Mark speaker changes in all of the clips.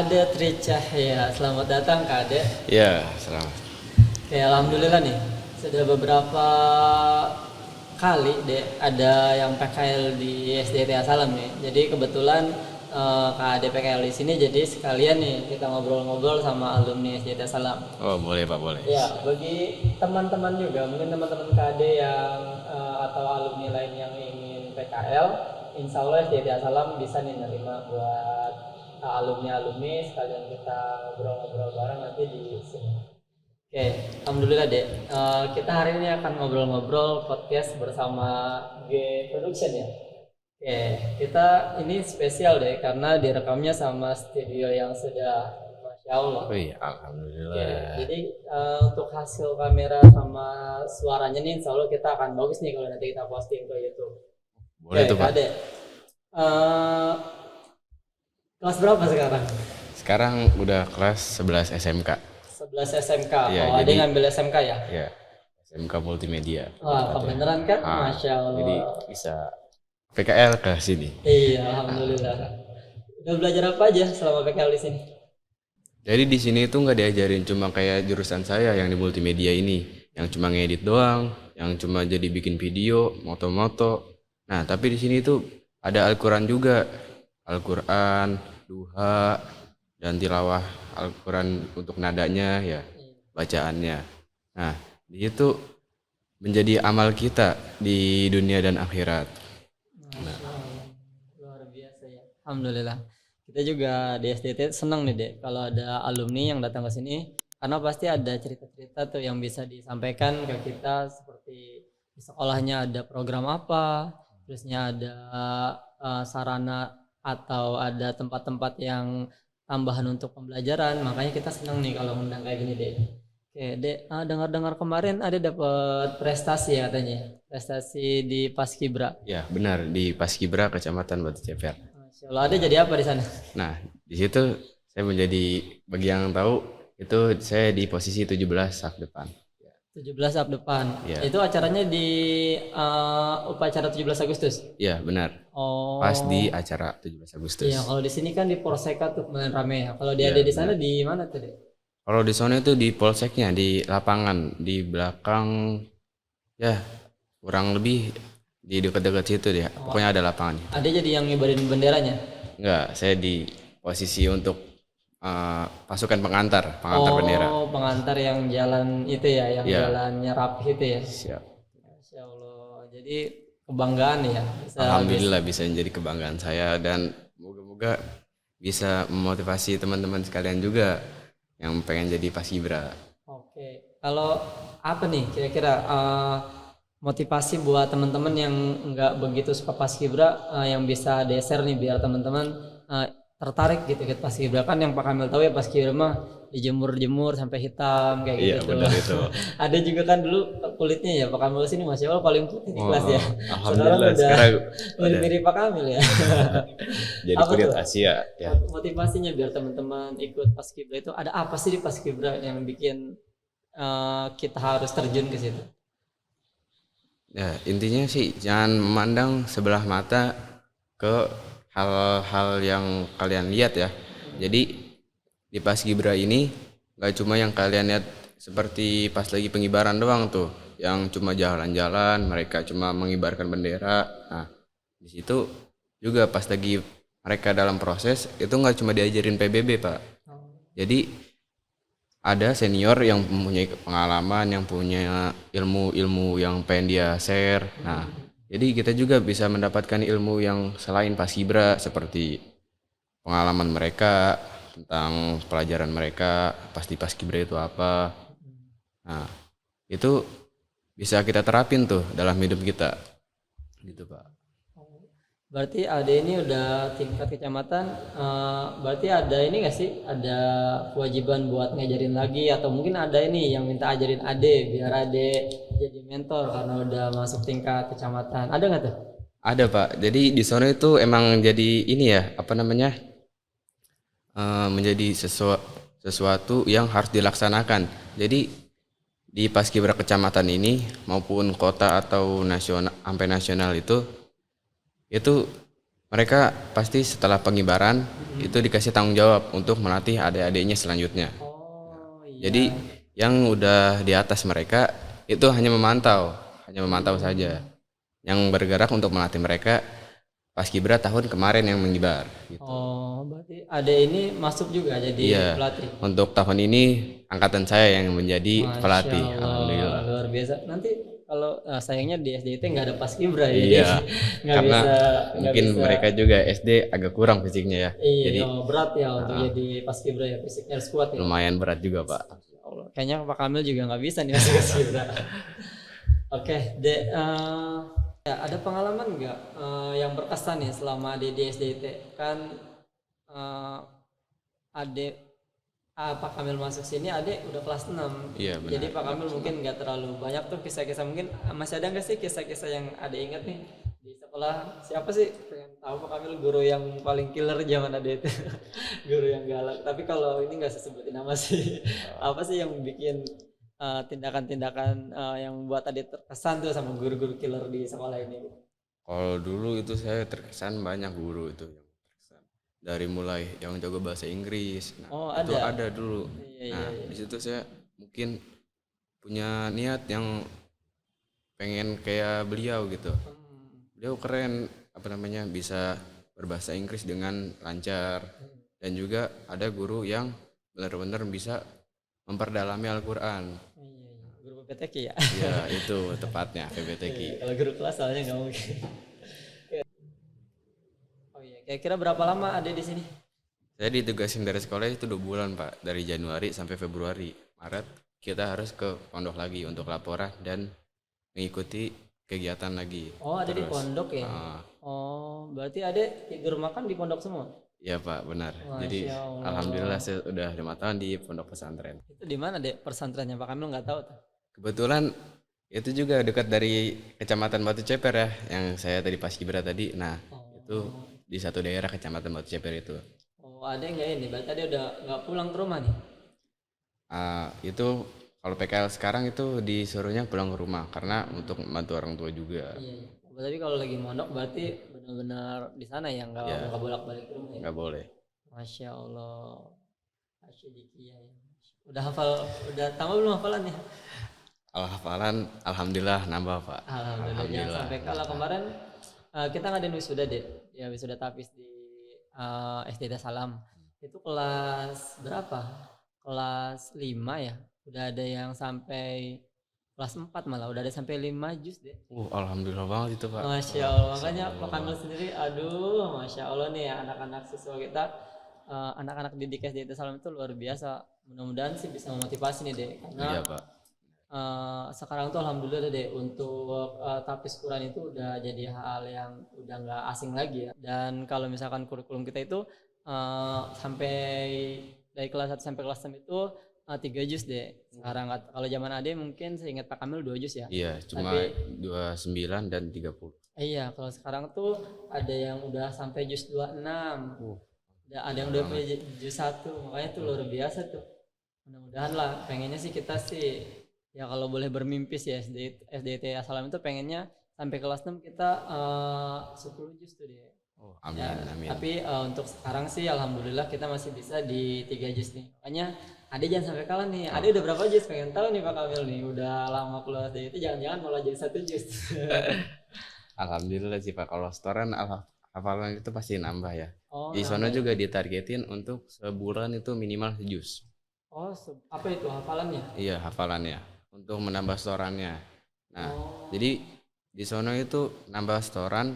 Speaker 1: Ade Tricahya, selamat datang Kak Ade.
Speaker 2: Ya, selamat.
Speaker 1: Oke, alhamdulillah nih, sudah beberapa kali deh ada yang PKL di SDT Salam nih. Jadi kebetulan Kak Ade PKL di sini, jadi sekalian nih kita ngobrol-ngobrol sama alumni SDT Salam.
Speaker 2: Oh, boleh Pak, boleh.
Speaker 1: Ya, bagi teman-teman juga, mungkin teman-teman KD yang atau alumni lain yang ingin PKL, insya Allah SDT Salam bisa nih nerima buat alumni-alumni, sekalian kita ngobrol-ngobrol bareng nanti di sini. Oke, alhamdulillah deh. Kita hari ini akan ngobrol-ngobrol podcast bersama G Production ya. Oke, kita ini spesial deh karena direkamnya sama studio yang sudah Masya Allah.
Speaker 2: Oh iya, alhamdulillah.
Speaker 1: Oke, jadi untuk hasil kamera sama suaranya nih insya Allah kita akan bagus nih kalau nanti kita posting ke YouTube.
Speaker 2: Boleh tuh Pak.
Speaker 1: Ade, kelas berapa sekarang?
Speaker 2: Sekarang udah kelas 11 SMK.
Speaker 1: 11 SMK.
Speaker 2: Iya,
Speaker 1: Ada
Speaker 2: jadi-
Speaker 1: yang ngambil SMK ya?
Speaker 2: Ya, SMK Multimedia.
Speaker 1: Wah, kebenaran kan? Masya Allah.
Speaker 2: Jadi bisa PKL ke sini.
Speaker 1: Iya, alhamdulillah. Udah belajar apa aja selama PKL di sini?
Speaker 2: Jadi di sini tuh nggak diajarin cuma kayak jurusan saya yang di multimedia ini, yang cuma ngedit doang, yang cuma jadi bikin video, moto-moto. Nah, tapi di sini tuh ada Al-Quran juga, Al-Quran, duha, dan tilawah Al-Quran untuk nadanya ya, bacaannya. Nah, di situ menjadi amal kita di dunia dan akhirat.
Speaker 1: Luar biasa ya. Alhamdulillah. Kita juga di SDT senang nih dek kalau ada alumni yang datang ke sini karena pasti ada cerita-cerita tuh yang bisa disampaikan ke kita seperti di sekolahnya ada program apa, terusnya ada sarana atau ada tempat-tempat yang tambahan untuk pembelajaran. Makanya kita senang nih kalau undang kayak gini dek. Oke dek, dengar-dengar kemarin ada dapat prestasi ya katanya, prestasi di Paskibra.
Speaker 2: Ya, benar di Paskibra Kecamatan Batu Ceper.
Speaker 1: Masya Allah, ada jadi apa di sana?
Speaker 2: Nah, di situ saya menjadi bagi yang tahu itu saya di posisi 17 sak depan.
Speaker 1: 17 Ap depan.
Speaker 2: Iya.
Speaker 1: Itu acaranya di upacara 17 Agustus.
Speaker 2: Iya, benar.
Speaker 1: Oh.
Speaker 2: Pas di acara 17 Agustus.
Speaker 1: Iya, kalau di sini kan di Polseka tuh kemarin rame ya. Kalau dia
Speaker 2: Iya,
Speaker 1: ada di sana di mana tuh, Dek?
Speaker 2: Kalau di sana itu di polseknya, di lapangan, di belakang ya kurang lebih di dekat-dekat situ deh. Pokoknya ada lapangannya.
Speaker 1: Ada jadi yang ngibarin benderanya.
Speaker 2: Enggak, saya di posisi untuk pasukan pengantar bendera.
Speaker 1: Oh, pengantar yang jalan itu ya, yang
Speaker 2: Iya.
Speaker 1: jalannya rapi itu ya.
Speaker 2: Siap.
Speaker 1: Masya Allah. Jadi kebanggaan ya.
Speaker 2: Alhamdulillah bisa menjadi kebanggaan saya dan moga-moga bisa memotivasi teman-teman sekalian juga yang pengen jadi Paskibra.
Speaker 1: Oke. Kalau apa nih kira-kira motivasi buat teman-teman yang nggak begitu suka Paskibra yang bisa deser nih biar teman-teman tertarik gitu ke Paskibra, kan yang Pak Kamil tahu ya Paskibra mah dijemur-jemur sampai hitam kayak
Speaker 2: Iya,
Speaker 1: gitu
Speaker 2: benar
Speaker 1: tuh.
Speaker 2: itu.
Speaker 1: Ada juga kan dulu kulitnya ya Pak Kamil sini Masya Allah paling putih di kelas ya.
Speaker 2: Alhamdulillah
Speaker 1: Sekarang
Speaker 2: sekarang
Speaker 1: udah mirip Pak Kamil ya.
Speaker 2: jadi
Speaker 1: Apa
Speaker 2: kulit
Speaker 1: tuh?
Speaker 2: Asia ya.
Speaker 1: Motivasinya biar teman-teman ikut Paskibra itu ada apa sih di Paskibra yang bikin kita harus terjun ke situ?
Speaker 2: Ya, intinya sih jangan memandang sebelah mata ke hal-hal yang kalian lihat ya. Jadi di Paskibra ini gak cuma yang kalian lihat seperti pas lagi pengibaran doang tuh, yang cuma jalan-jalan, mereka cuma mengibarkan bendera. Nah, di situ juga pas lagi mereka dalam proses itu nggak cuma diajarin PBB Pak. Jadi ada senior yang mempunyai pengalaman, yang punya ilmu-ilmu yang pengen dia share. Nah, jadi kita juga bisa mendapatkan ilmu yang selain Paskibra seperti pengalaman mereka tentang pelajaran mereka pas di Paskibra itu apa. Nah, itu bisa kita terapin tuh dalam hidup kita. Gitu, Pak.
Speaker 1: Berarti Ade ini udah tingkat kecamatan, berarti ada ini nggak sih, ada kewajiban buat ngajarin lagi atau mungkin ada ini yang minta ajarin Ade biar Ade jadi mentor karena udah masuk tingkat kecamatan, ada nggak tuh?
Speaker 2: Ada Pak, jadi di sana itu emang jadi ini ya, apa namanya, menjadi sesuatu yang harus dilaksanakan. Jadi di Paskibra kecamatan ini maupun kota atau nasional sampai nasional itu mereka pasti setelah pengibaran itu dikasih tanggung jawab untuk melatih adik-adiknya selanjutnya.
Speaker 1: Oh
Speaker 2: Jadi
Speaker 1: iya.
Speaker 2: yang udah di atas mereka itu hanya memantau saja. Yang bergerak untuk melatih mereka Paskibra tahun kemarin yang mengibar gitu.
Speaker 1: Oh, berarti adek ini masuk juga jadi
Speaker 2: Iya,
Speaker 1: pelatih.
Speaker 2: untuk tahun ini angkatan saya yang menjadi
Speaker 1: Masya
Speaker 2: pelatih,
Speaker 1: Allah,
Speaker 2: alhamdulillah.
Speaker 1: luar biasa. Nanti kalau sayangnya di SDIT nggak ada paskibra, jadi
Speaker 2: Iya,
Speaker 1: nggak
Speaker 2: karena
Speaker 1: bisa nggak
Speaker 2: mungkin
Speaker 1: bisa.
Speaker 2: mereka juga SD agak kurang fisiknya ya.
Speaker 1: Iya,
Speaker 2: Jadi
Speaker 1: berat ya untuk
Speaker 2: ah,
Speaker 1: jadi paskibra ya, fisiknya harus kuat ya.
Speaker 2: lumayan berat juga, Pak.
Speaker 1: Ya Allah, kayaknya Pak Kamil juga nggak bisa nih masuk paskibra. Oke, Dek, ya ada pengalaman nggak yang berkesan nih selama di SDIT? Kan eh, adek Pak Kamil masuk sini, adek udah kelas 6.
Speaker 2: Iya, benar.
Speaker 1: Jadi Pak Kamil mungkin nggak terlalu banyak tuh kisah-kisah, mungkin masih ada nggak sih kisah-kisah yang adek ingat nih di sekolah? Siapa sih, pengen tahu Pak Kamil guru yang paling killer zaman adek itu? Guru yang galak. Tapi kalau ini nggak sebutin nama sih. Apa sih yang bikin tindakan-tindakan yang buat adek terkesan tuh sama guru-guru killer di sekolah ini?
Speaker 2: Kalau dulu itu saya terkesan banyak guru itu yang terkesan. Dari mulai yang jago bahasa Inggris. Nah,
Speaker 1: Oh
Speaker 2: itu
Speaker 1: ada.
Speaker 2: ada dulu.
Speaker 1: Iya iya
Speaker 2: Nah,
Speaker 1: iya.
Speaker 2: di situ saya mungkin punya niat yang pengen kayak beliau gitu. Beliau keren, apa namanya, bisa berbahasa Inggris dengan lancar. Dan juga ada guru yang benar-benar bisa memperdalami Al-Quran.
Speaker 1: Iya, iya. Guru PPTQ ya.
Speaker 2: Ya, itu tepatnya PBTQ.
Speaker 1: Kalau guru kelas soalnya nggak mungkin. Oh iya, kira-kira berapa lama ada di sini?
Speaker 2: Saya ditugasin dari sekolah itu 2 bulan, Pak. Dari Januari sampai Februari. Maret kita harus ke pondok lagi untuk laporan dan mengikuti kegiatan lagi.
Speaker 1: Oh, ada di
Speaker 2: Terus,
Speaker 1: pondok ya? Oh, berarti ada tidur makan di pondok semua?
Speaker 2: iya Pak, benar. Jadi
Speaker 1: Masya Allah.
Speaker 2: alhamdulillah saya udah 5 tahun di pondok pesantren.
Speaker 1: Itu di mana dek pesantrennya Pak Kamil nggak tahu tuh.
Speaker 2: Kebetulan itu juga dekat dari Kecamatan Batu Ceper ya, yang saya tadi paskibra tadi. Nah, itu di satu daerah Kecamatan Batu Ceper itu.
Speaker 1: Oh, ada nggak ini? Berarti ada udah nggak pulang ke rumah nih?
Speaker 2: Itu kalau PKL sekarang itu disuruhnya pulang ke rumah karena untuk membantu orang tua juga.
Speaker 1: Iya, iya. Oh, tapi kalau lagi mondok berarti benar-benar di sana ya, nggak bolak-balik ke rumah ya?
Speaker 2: Nggak boleh.
Speaker 1: Masya Allah. Asyidikia ya. Udah hafal, udah tambah belum hafalannya?
Speaker 2: Hafalan alhamdulillah nambah, Pak.
Speaker 1: Alhamdulillah. Jangan sampai kalah kemarin kita ngadain wisuda deh, ya wisuda tapis di SDT Salam. Itu kelas berapa? Kelas 5 ya. Udah ada yang sampai kelas 4 malah, udah ada sampai 5 juz deh.
Speaker 2: Alhamdulillah banget itu, Pak.
Speaker 1: Masya Allah, makanya Pak Kamil sendiri, aduh, Masya Allah nih ya anak-anak siswa kita, anak-anak didik SDT Salam itu luar biasa. Mudah-mudahan sih bisa memotivasi nih deh, karena
Speaker 2: Iya, Pak.
Speaker 1: sekarang tuh alhamdulillah deh untuk tapis Quran itu udah jadi hal yang udah nggak asing lagi ya. Dan kalau misalkan kurikulum kita itu sampai dari kelas 1 sampai kelas 6 itu 3 juz deh. Sekarang kalau zaman Ade mungkin seingat Pak Kamil 2 juz ya.
Speaker 2: Iya, cuma
Speaker 1: Tapi
Speaker 2: 29 dan 30.
Speaker 1: iya, kalau sekarang tuh ada yang udah sampai juz 26. Ada yang udah punya juz 1. Makanya tuh luar biasa tuh. Mudah-mudahan lah, pengennya sih kita sih ya kalau boleh bermimpi sih SDT Salam itu pengennya sampai kelas 6 kita 10 juz tuh dia.
Speaker 2: Amin,
Speaker 1: Ya,
Speaker 2: amin.
Speaker 1: tapi untuk sekarang sih alhamdulillah kita masih bisa di 3 juz nih. Makanya Ade jangan sampai kalah nih. Ade udah berapa juz? Pengen tahu nih Pak Kamil nih. Udah lama keluar dari itu, jangan-jangan malah jadi 1 juz.
Speaker 2: Alhamdulillah sih, Pak. Kalau setoran hafalan itu pasti nambah ya.
Speaker 1: Oh,
Speaker 2: Di sana juga ditargetin untuk sebulan itu minimal sejuz.
Speaker 1: oh, apa itu hafalannya?
Speaker 2: Iya, hafalannya untuk menambah setorannya. Nah, jadi di sana itu nambah setoran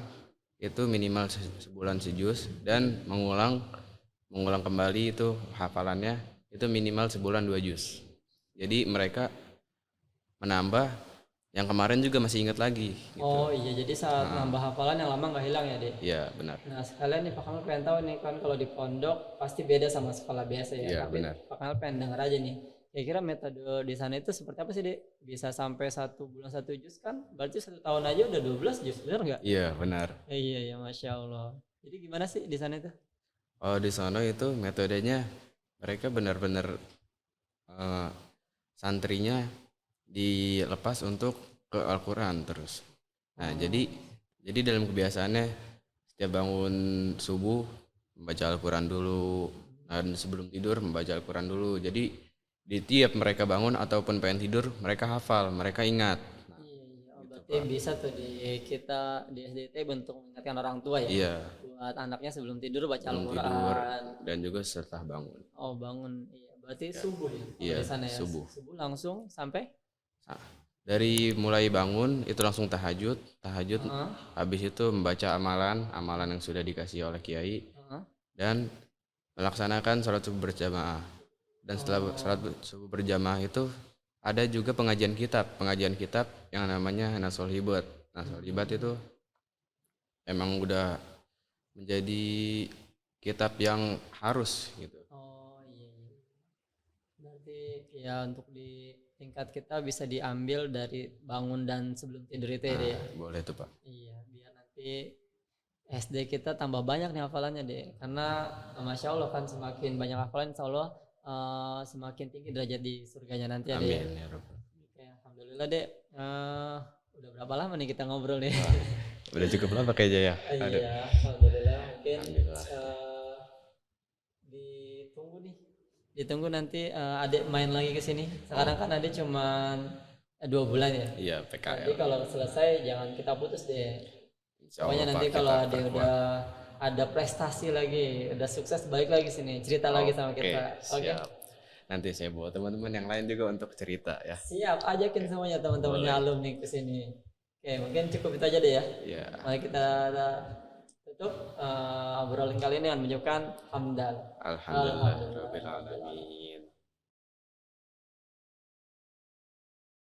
Speaker 2: itu minimal sebulan sejuz dan mengulang kembali itu hafalannya itu minimal sebulan 2 juz. Jadi mereka menambah yang kemarin juga masih ingat lagi gitu.
Speaker 1: Oh iya, jadi saat nambah hafalan yang lama nggak hilang ya, Dek?
Speaker 2: Iya, benar.
Speaker 1: Nah sekalian nih Pak Kamal pengen tahu nih, kan kalau di pondok pasti beda sama sekolah biasa ya.
Speaker 2: Iya,
Speaker 1: Tapi
Speaker 2: benar.
Speaker 1: Pak Kamal pengen denger aja nih. Kira-kira metode di sana itu seperti apa sih, Dek? Bisa sampai 1 bulan 1 juz kan? Berarti 1 tahun aja udah 12 juz, bener nggak?
Speaker 2: Iya, benar.
Speaker 1: Iya ya, Masya Allah. Jadi gimana sih di sana itu?
Speaker 2: Oh, di sana itu metodenya mereka benar-benar santrinya dilepas untuk ke Al-Quran terus. Nah, jadi dalam kebiasaannya setiap bangun subuh membaca Al-Quran dulu, dan sebelum tidur membaca Al-Quran dulu. Jadi di tiap mereka bangun ataupun pengen tidur, mereka hafal, mereka ingat.
Speaker 1: Iya, iya. Oh,
Speaker 2: Gitu,
Speaker 1: berarti
Speaker 2: Pak.
Speaker 1: bisa tuh di kita di SDT bentuk mengingatkan orang tua ya.
Speaker 2: Iya,
Speaker 1: Buat anaknya sebelum tidur baca
Speaker 2: sebelum tidur
Speaker 1: Al-Quran.
Speaker 2: dan juga setelah bangun.
Speaker 1: Oh, bangun. Iya, berarti subuh ya. Kalau
Speaker 2: Iya,
Speaker 1: di sana ya.
Speaker 2: subuh.
Speaker 1: Subuh langsung sampai.
Speaker 2: Nah, dari mulai bangun itu langsung tahajud,
Speaker 1: Heeh,
Speaker 2: habis itu membaca amalan yang sudah dikasih oleh kiai,
Speaker 1: heeh.
Speaker 2: dan melaksanakan sholat subuh berjamaah. Dan setelah sholat subuh berjamaah itu ada juga pengajian kitab yang namanya Nasul Hibat. Nasul Hibat itu emang udah menjadi kitab yang harus gitu.
Speaker 1: Oh, iya, iya. Berarti ya untuk di tingkat kita bisa diambil dari bangun dan sebelum tidur itu ya, Dek, ya.
Speaker 2: Boleh tuh Pak.
Speaker 1: Iya, biar nanti SD kita tambah banyak nih hafalannya deh, karena Masya Allah kan semakin banyak hafalan Insya Allah semakin tinggi derajat di surganya nanti ya deh.
Speaker 2: Amin ya Rabbal.
Speaker 1: Oke, Alhamdulillah dek. Udah berapa lama nih kita ngobrol nih?
Speaker 2: Udah cukup lama kayaknya ya. Aduh.
Speaker 1: Iya, Alhamdulillah. Mungkin
Speaker 2: Alhamdulillah.
Speaker 1: ditunggu nih, ditunggu nanti adek main lagi ke sini. Sekarang kan adek cuman 2 bulan ya.
Speaker 2: Iya
Speaker 1: Nanti
Speaker 2: PKL.
Speaker 1: kalau selesai jangan kita putus deh.
Speaker 2: Insya
Speaker 1: Pokoknya
Speaker 2: Allah,
Speaker 1: nanti
Speaker 2: Pak,
Speaker 1: kalau
Speaker 2: kita
Speaker 1: ada
Speaker 2: perkuat.
Speaker 1: udah ada prestasi lagi, udah sukses balik lagi sini, cerita lagi sama
Speaker 2: Oke,
Speaker 1: kita. Oke.
Speaker 2: siap. Nanti saya bawa teman-teman yang lain juga untuk cerita ya.
Speaker 1: Siap, ajakin semuanya teman-temannya alumni ke sini. Oke, mungkin cukup itu aja deh ya.
Speaker 2: Ya,
Speaker 1: Mari kita tutup obrolan kali ini dengan menunjukkan hamdal.
Speaker 2: alhamdulillah rabbil alamin.